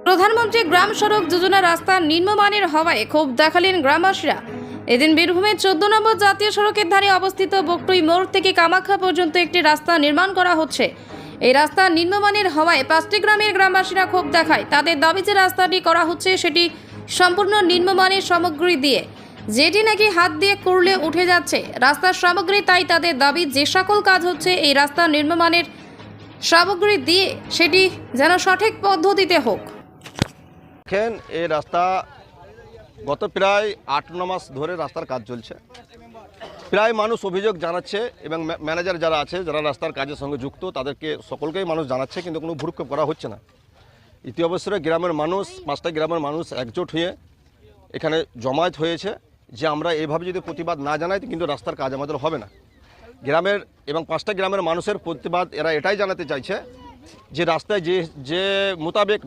প্রধানমন্ত্রী গ্রাম সড়ক যোজনা রাস্তা নিম্নমানের হওয়ায় ক্ষোভ দেখালেন গ্রামবাসীরা। এদিন বীরভূমের 14 নম্বর জাতীয় সড়কের ধারে অবস্থিত বকটুই মোড় থেকে কামাখ্যা পর্যন্ত একটি রাস্তা নির্মাণ করা হচ্ছে। এই রাস্তা নিম্নমানের হওয়ায় 5টি গ্রামের গ্রামবাসীরা ক্ষোভ দেখায়। তাদের দাবি যে রাস্তাটি করা হচ্ছে সেটি সম্পূর্ণ নিম্নমানের সামগ্রী দিয়ে, যেটি নাকি হাত দিয়ে করলে উঠে যাচ্ছে রাস্তার সামগ্রী। তাই তাদের দাবি যে সকল কাজ হচ্ছে এই রাস্তা নিম্নমানের সামগ্রী দিয়ে সেটি যেন সঠিক পদ্ধতিতে হোক। দেখেন, এই রাস্তা গত প্রায় 8-9 মাস ধরে রাস্তার কাজ চলছে। প্রায় মানুষ অভিযোগ জানাচ্ছে এবং ম্যানেজার যারা আছে, যারা রাস্তার কাজের সঙ্গে যুক্ত, তাদেরকে সকলকেই মানুষ জানাচ্ছে, কিন্তু কোনো ভ্রুক্ষেপ করা হচ্ছে না। ইতি অবসরে গ্রামের মানুষ, 5টা গ্রামের মানুষ একজোট হয়ে এখানে জমায়েত হয়েছে যে আমরা এইভাবে যদি প্রতিবাদ না জানাই কিন্তু রাস্তার কাজ আমাদের হবে না। গ্রামের এবং 5টা গ্রামের মানুষের প্রতিবাদ এরা এটাই জানাতে চাইছে যে রাস্তায় যে মোতাবেক